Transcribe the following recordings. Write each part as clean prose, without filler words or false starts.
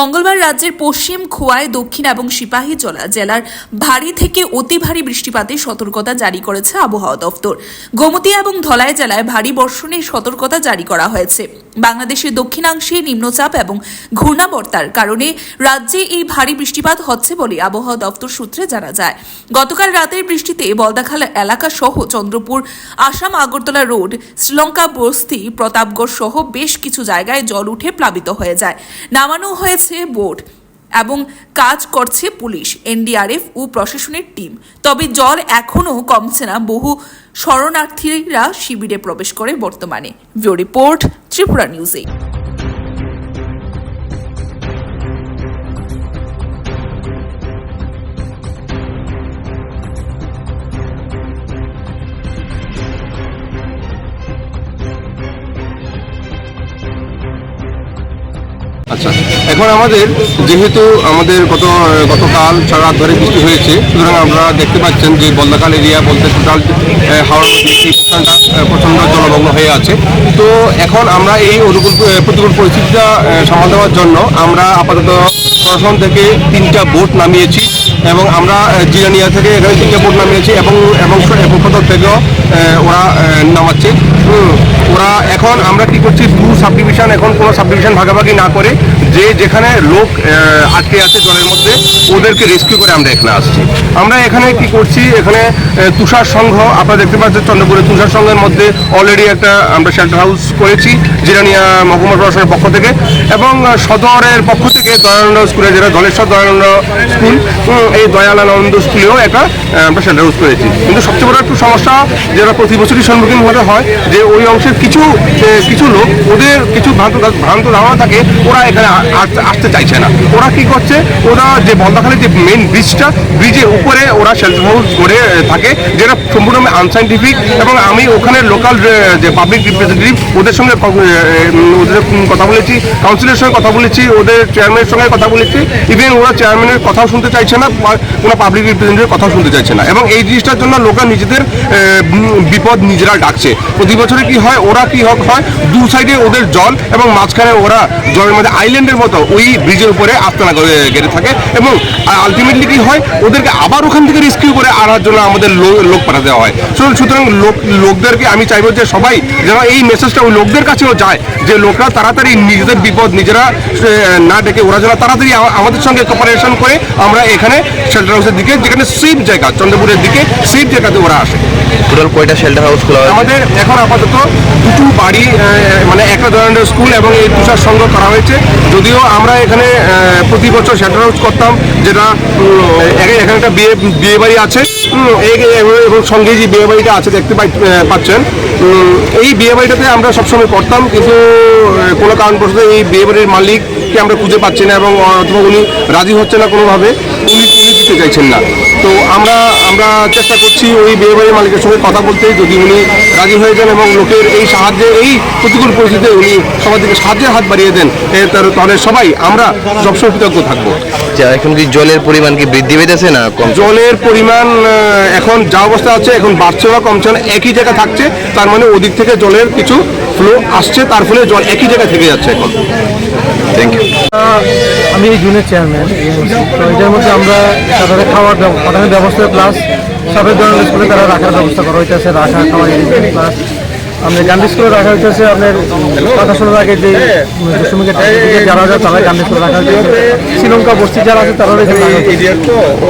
মঙ্গলবার রাজ্যের পশ্চিম খোয়াই দক্ষিণ এবং সিপাহীজলা জেলার ভারী থেকে অতি ভারী বৃষ্টিপাতের সতর্কতা জারি করেছে আবহাওয়া দফতর। গোমতী এবং ধলাই জেলায় ভারী বর্ষণের সতর্কতা জারি করা হয়েছে। বাংলাদেশের দক্ষিণাংশে নিম্নচাপ এবং ঘূর্ণাবর্তার কারণে রাজ্যে এই ভারী বৃষ্টিপাত হচ্ছে বলে আবহাওয়া দফতর সূত্রে জানা যায়। গতকাল রাতের বৃষ্টিতে বলদাখাল এলাকা সহ চন্দ্রপুর আসাম আগরতলা রোড, শ্রীলঙ্কা বস্তি, প্রতাপগড় সহ বেশ কিছু জায়গায় জল উঠে প্লাবিত হয়ে যায়। নামানো হয়েছে বোট এবং কাজ করছে পুলিশ, এনডিআরএফ ও প্রশাসনের টিম। তবে জল এখনও কমছে না। বহু শরণার্থীরা শিবিরে প্রবেশ করে বর্তমানে। ভিডিও রিপোর্ট, ত্রিপুরা নিউজে। আচ্ছা, এখন আমাদের যেহেতু গতকাল সারা রাত ধরে বৃষ্টি হয়েছে, সুতরাং আমরা দেখতে পাচ্ছেন যে বলদাখাল এরিয়া বলতে টোটাল হাওড়া নদী এই স্থানটা প্রচণ্ড জলমগ্ন হয়ে আছে। তো এখন আমরা এই প্রতিকূল পরিস্থিতিটা সামাল দেওয়ার জন্য আমরা আপাতত প্রশাসন থেকে 3টা বোট নামিয়েছি এবং আমরা জিরানিয়া থেকে এখানে 3টা বোট নামিয়েছি এবং প্রকল্প থেকেও ওরা নামাচ্ছে। ওরা এখন আমরা কি করছি, সাবডিভিশন, এখন কোনো সাবডিভিশন ভাগাভাগি না করে যে যেখানে লোক আটকে আছে জলের মধ্যে ওদেরকে রেস্কিউ করে আমরা এখানে আসছি। আমরা এখানে কি করছি, এখানে তুষার সংঘ আপনারা দেখতে পাচ্ছেন, চন্দ্রপুরে তুষার সংঘের মধ্যে অলরেডি একটা আমরা শেল্টার হাউস করেছি জিরানিয়া মহকুমা প্রশাসনের পক্ষ থেকে, এবং সদরের পক্ষ থেকে দয়ানন্দ স্কুলে, যেটা ধলেশ্বর দয়ানন্দ স্কুল, এই দয়ালানন্দ স্কুলেও একটা আমরা শেল্টার হাউস করেছি। কিন্তু সবচেয়ে বড় একটু সমস্যা যেটা প্রতি বছরই সম্মুখীন হতে হয়, যে ওই অংশের কিছু লোক, ওদের কিছু ভ্রান্ত ধারণা থাকে, ওরা এখানে আসতে চাইছে না। ওরা কি করছে, ওরা যে বলদাখালের যে মেইন ব্রিজের উপরে ওরা শেল্টার হাউস করে থাকে, যেটা সম্পূর্ণ আনসাইন্টিফিক। এবং আমি ওখানে লোকাল যে পাবলিক রিপ্রেজেন্টেটিভ ওদের সঙ্গে কথা বলেছি, কাউন্সিলের সঙ্গে কথা বলেছি, ওদের চেয়ারম্যানের সঙ্গে কথা বলেছি। ইভেন ওরা চেয়ারম্যানের কথাও শুনতে চাইছে না, কোনো পাবলিক রিপ্রেজেন্টেটিভের কথাও শুনতে চাইছে না। এবং এই জিনিসটার জন্য লোকরা নিজেদের বিপদ নিজেরা ডাকছে। প্রতি বছরে কি হয়, ওরা কি হয়, দু সাইডে ওদের জল এবং মাঝখানে ওরা জলের মধ্যে আইল্যান্ডের মতো ওই ব্রিজের উপরে আস্তানা গেড়ে থাকে। এবং আলটিমেটলি কি হয়, ওদেরকে আবার ওখান থেকে রেস্কিউ করে আনার জন্য আমাদের লোক পাঠাতে হয়। সুতরাং লোকদেরকে আমি চাইবো যে সবাই যেন এই মেসেজটা ওই লোকদের কাছেও যায়, যে লোকরা তাড়াতাড়ি নিজেদের বিপদ নিজেরা না ডেকে ওরা যেন তাড়াতাড়ি আমাদের সঙ্গে কোপারেশন করে আমরা এখানে শেল্টার হাউসের দিকে, যেখানে সেফ জায়গা, চন্দ্রপুরের দিকে সেফ জায়গাতে ওরা আসে। টোটাল কয়টা শেল্টার হাউস খোলা আমাদের এখন আপাতত 2টো বাড়ি, মানে একটা দয়ানন্দ স্কুল এবং এই তুষার সংঘ করা হয়েছে। যদিও আমরা এখানে প্রতি বছর শেল্টার হাউস করতাম, যেটা এখানে একটা বিয়ে বাড়ি আছে, এবং সঙ্গে যে বিয়ে বাড়িটা আছে দেখতে পাচ্ছেন, এই বিয়ে বাড়িটাতে আমরা সবসময় করতাম। কিন্তু কোনো কারণবশত এই বিয়ে বাড়ির মালিককে আমরা খুঁজে পাচ্ছি না, এবং অথবা উনি রাজি হচ্ছে না কোনোভাবে, উনি দিতে চাইছেন না। তো আমরা চেষ্টা করছি ওই বিয়ে বাড়ির মালিকের সঙ্গে কথা বলতে, যদি উনি রাজি হয়ে যান এবং লোকের এই সাহায্যে, এই প্রতিকূল পরিস্থিতিতে উনি সবার দিকে সাহায্যের হাত বাড়িয়ে দেন, তাহলে সবাই আমরা সবসময় কৃতজ্ঞ থাকবো। এখন কি জলের পরিমাণ কি বৃদ্ধি পেতেছে না কম? জলের পরিমাণ এখন যা অবস্থা আছে, এখন বাড়ছে বা কমছে না, একই জায়গা থাকছে। তার মানে ওদিক থেকে জলের কিছু ফ্লো আসছে, তার ফলে জল একই জায়গায় থেকে যাচ্ছে এখন। Thank you. আমি এই জুনের চেয়ারম্যান। তো এটার মধ্যে আমরা তাদের খাওয়ার পাঠানোর ব্যবস্থা, প্লাস সবের ধরনের স্কুলে তারা রাখার ব্যবস্থা করা হইতেছে, রাখা খাওয়া, প্লাস আপনার গান্ধী স্কুলে রাখা হইতেছে। আপনার কথা শোনার আগে যে যারা তারা গান্ধী স্কুলে রাখা হইতেছে, শ্রীলঙ্কা বস্তি যারা আছে তারা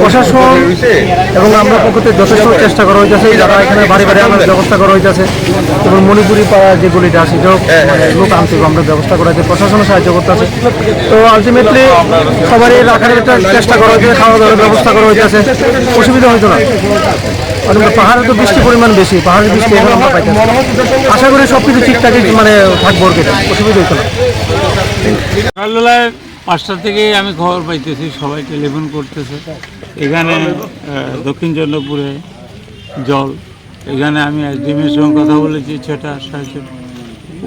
প্রশাসন এবং আমরা পক্ষ থেকে যথেষ্ট চেষ্টা করা হইতেছে, যারা এখানে বাড়ি বাড়ি আনার ব্যবস্থা করা হইতেছে, এবং মণিপুরি পাড়া যে গলিটা আছে সেটাও লোক আনতে আমরা ব্যবস্থা করা হয়েছে, প্রশাসনের সাহায্য করতে আছে। তো আলটিমেটলি সবারই রাখার একটা চেষ্টা করা হয়েছে, খাওয়া দাওয়ার ব্যবস্থা করা হইতেছে, অসুবিধা হইতো না। পাহাড়ে তো বৃষ্টির পরিমাণ বেশি, পাহাড়ের বৃষ্টি এখন আমরা পাইতেছি। আশা করি সব কিছু ঠিকঠাকই থাকবো, আর কেটে অসুবিধা হইতো না। সকালবেলায় 5টা থেকেই আমি খবর পাইতেছি, সবাই টেলিফোন করতেছে এখানে দক্ষিণ চন্দ্রপুরে জল। এখানে আমি এসডিএমের সঙ্গে কথা বলেছি, 6টা 7:30,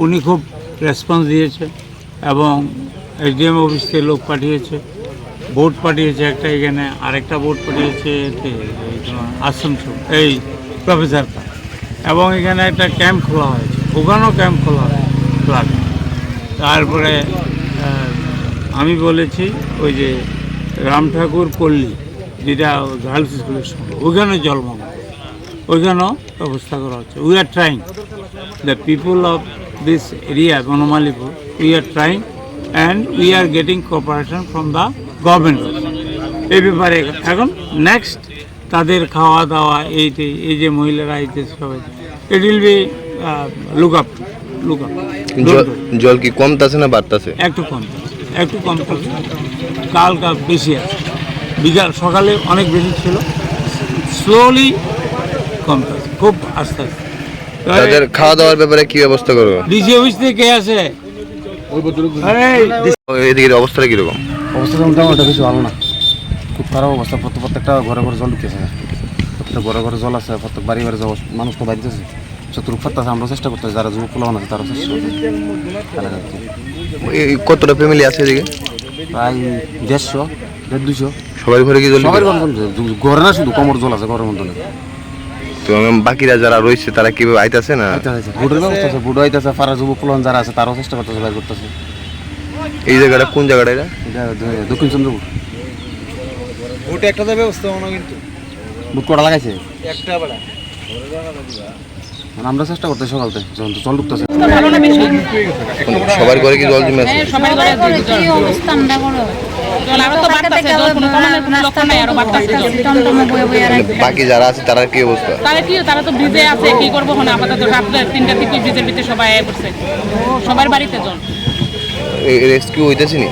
উনি খুব রেসপন্স দিয়েছে এবং এসডিএম অফিস থেকে লোক পাঠিয়েছে, বোট পাঠিয়েছে একটা, এখানে আরেকটা বোট পাঠিয়েছে আসানসোল এই প্রফেসর, এবং এখানে একটা ক্যাম্প খোলা হয়েছে, ওখানেও ক্যাম্প খোলা হয়েছে। তারপরে আমি বলেছি ওই যে রাম ঠাকুর পল্লী যেটা গার্লস স্কুলের সঙ্গে ওইখানে জলমগ্ন, ওইখানেও ব্যবস্থা করা হচ্ছে। We are trying, the people of this area Banamalipur, we are trying and we are getting cooperation from the government. এই ব্যাপারে এখন নেক্সট তাদের খাওয়া দাওয়া এই যে মহিলারা আইতেছে সবাই, it will be look up. জল কি কমতাছে না বাড়তাছে? একটু কম থাকছে, কাল বেশি আছে, বিকাল সকালে অনেক বেশি ছিল, স্লোলি কমতেছে খুব আস্তে আস্তে। তাদের খাওয়া দাওয়ার ব্যাপারে কি ব্যবস্থা করবে? ডিসি অফিস থেকে কে আছে? এদিকের অবস্থাটা কিরকম? অবস্থা মোটামুটি বেশি ভালো না, খুব খারাপ অবস্থা। প্রত্যেকটা ঘরে ঘরে জল ঢুকেছে, প্রত্যেকটা ঘরে ঘরে জল আছে, প্রত্যেক বাড়ি বাড়ি মানুষ তো বাড়িতেছে, চতুর্থ ফাটতেছে। আমরা চেষ্টা করতেছি, যারা যুবক পোলাপান আছে তারা চেষ্টা করতেছে। কতটা ফ্যামিলি আছে এদিকে? প্রায় 150-200। সবার ঘরে কি জল? সবার ঘরে না, শুধু কমর জল আছে ঘরের মধ্যে। তো বাকিরা যারা রয়েছে তারা কিভাবে আইতাছে না? বুটের ব্যবস্থা আছে, বুট আইতেছে, পাড়ার যুবক পোলাপান যারা আছে তারাও চেষ্টা করতেছে, বাইর করতেছে। এই জায়গাটা কোন জায়গাটা এটা? এটা দক্ষিণ চন্দ্রপুর। ওটা একটা ব্যবস্থা মনে কিন্তু বুট কটা লাগাইছে একটা বেলা। আমরা চেষ্টা করতেছি সকাল থেকে, যখন জল ঢুকতেছে। সবার ঘরে কি জল জমে আছে? সবার ঘরে কি অবস্থা আমরা বড় জল আরো তো বাড়তাছে, জল কোনো কমানোর কোনো লক্ষণ নাই, আরো বাড়তাছে জল। টমটমে বয়ে বয়ে রাখছে। বাকি যারা আছে তারা কি অবস্থা? তারা তো ভিজে আছে, কি করবো এখন? আপাতত রাত্রে 3টা থেকে ভিজের ভিতরে সবাই আয় পড়ছে, সবার বাড়িতে জল। রেস্কিউ হইতেছে নি?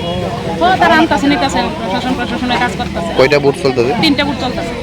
তারা আনতাছে নিতেছে, প্রশাসনের কাজ করতেছে। কয়টা বোট চলতেছে? 3টা বুট চলতেছে।